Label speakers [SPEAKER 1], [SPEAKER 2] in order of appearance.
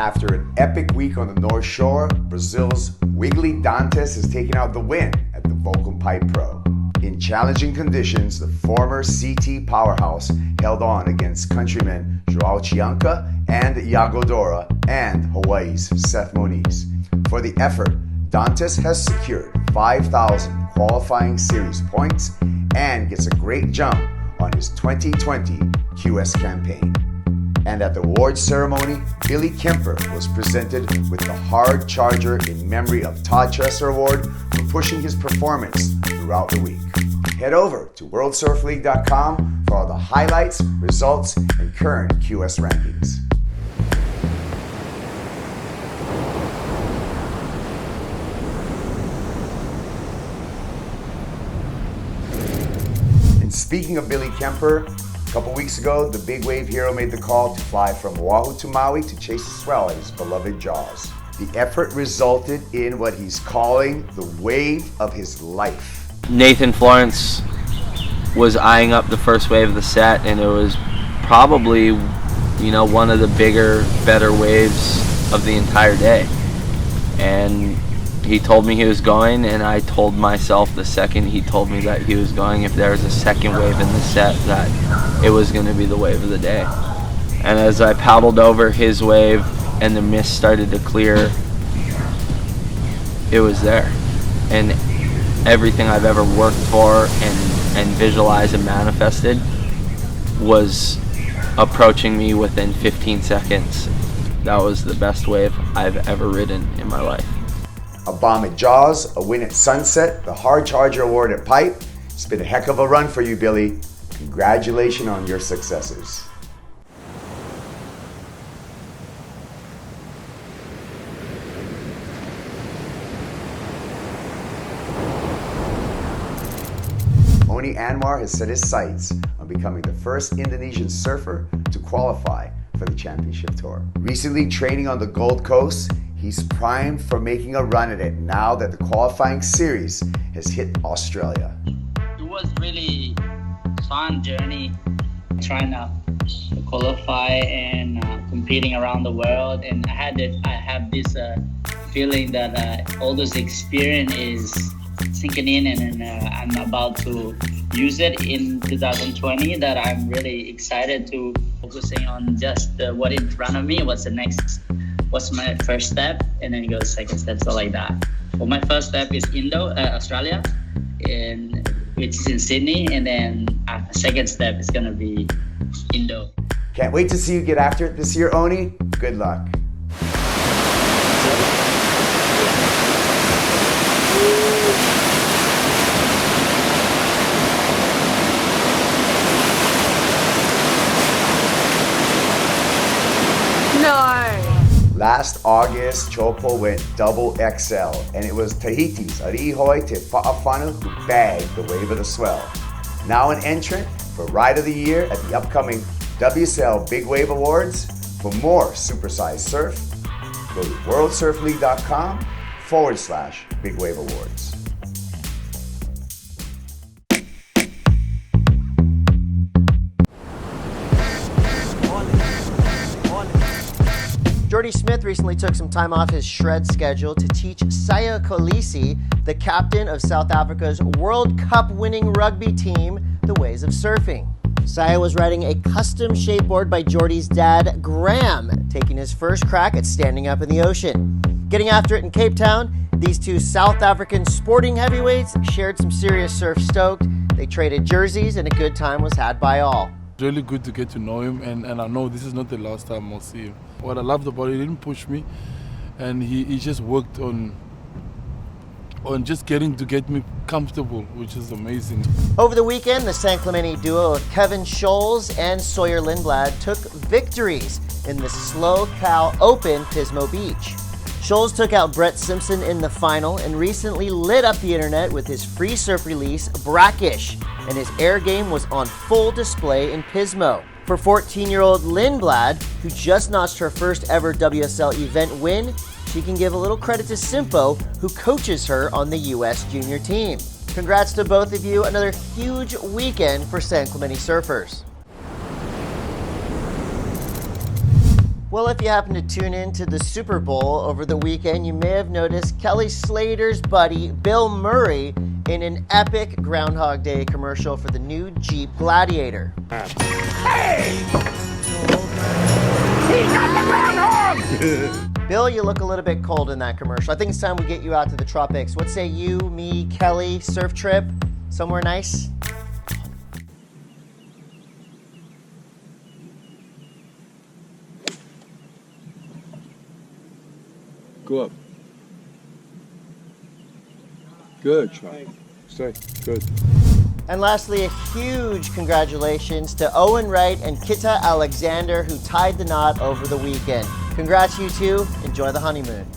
[SPEAKER 1] After an epic week on the North Shore, Brazil's Wiggolly Dantas has taken out the win at the Volcom Pipe Pro. In challenging conditions, the former CT powerhouse held on against countrymen Joao Chianca and Yago Dora and Hawaii's Seth Moniz. For the effort, Dantas has secured 5,000 qualifying series points and gets a great jump on his 2020 QS campaign. And at the awards ceremony, Billy Kemper was presented with the Hard Charger in memory of Todd Chesser Award for pushing his performance throughout the week. Head over to WorldSurfLeague.com for all the highlights, results, and current QS rankings. And speaking of Billy Kemper, a couple weeks ago, the big wave hero made the call to fly from Oahu to Maui to chase the swell at his beloved Jaws. The effort resulted in what he's calling the wave of his life.
[SPEAKER 2] Nathan Florence was eyeing up the first wave of the set, and it was probably, one of the bigger, better waves of the entire day. And he told me he was going, and I told myself the second he told me that he was going, if there was a second wave in the set, that it was going to be the wave of the day. And as I paddled over his wave and the mist started to clear, it was there. And everything I've ever worked for and visualized and manifested was approaching me within 15 seconds. That was the best wave I've ever ridden in my life.
[SPEAKER 1] A bomb at Jaws, a win at Sunset, the Hard Charger Award at Pipe. It's been a heck of a run for you, Billy. Congratulations on your successes. Oni Anwar has set his sights on becoming the first Indonesian surfer to qualify for the championship tour. Recently training on the Gold Coast, he's primed for making a run at it now that the qualifying series has hit Australia.
[SPEAKER 3] It was really fun journey trying to qualify and competing around the world, and I have this feeling that all this experience is sinking in, and I'm about to use it in 2020. That I'm really excited to focusing on just what in front of me. What's my first step, and then go second step, so like that. Well, my first step is Australia, which is in Sydney, and then second step is gonna be Indo.
[SPEAKER 1] Can't wait to see you get after it this year, Oni. Good luck. Last August, Chopo went double XL, and it was Tahiti's Arihoi TEFAAFANA'S who bagged the wave of the swell. Now an entrant for Ride of the Year at the upcoming WSL Big Wave Awards. For more supersized surf, go to worldsurfleague.com/Big Wave Awards.
[SPEAKER 4] Jordy Smith recently took some time off his shred schedule to teach Saya Kolisi, the captain of South Africa's World Cup winning rugby team, the ways of surfing. Saya was riding a custom shapeboard by Jordy's dad, Graham, taking his first crack at standing up in the ocean. Getting after it in Cape Town, these two South African sporting heavyweights shared some serious surf stoked. They traded jerseys, and a good time was had by all.
[SPEAKER 5] Really good to get to know him, and I know this is not the last time I'll see him. What I loved about it, he didn't push me, and he just worked on just get me comfortable, which is amazing.
[SPEAKER 4] Over the weekend, the San Clemente duo of Kevin Scholes and Sawyer Lindblad took victories in the Slow Cow Open Pismo Beach. Scholes took out Brett Simpson in the final and recently lit up the internet with his free surf release, Brackish, and his air game was on full display in Pismo. For 14-year-old Lindblad, who just notched her first ever WSL event win, she can give a little credit to Simpo, who coaches her on the U.S. junior team. Congrats to both of you. Another huge weekend for San Clemente surfers. Well, if you happen to tune in to the Super Bowl over the weekend, you may have noticed Kelly Slater's buddy, Bill Murray, in an epic Groundhog Day commercial for the new Jeep Gladiator.
[SPEAKER 6] Hey! He got the groundhog!
[SPEAKER 4] Bill, you look a little bit cold in that commercial. I think it's time we get you out to the tropics. What say you, me, Kelly, surf trip? Somewhere nice?
[SPEAKER 7] Go up. Good try. Stay. Good.
[SPEAKER 4] And lastly, a huge congratulations to Owen Wright and Kita Alexander, who tied the knot over the weekend. Congrats, you two. Enjoy the honeymoon.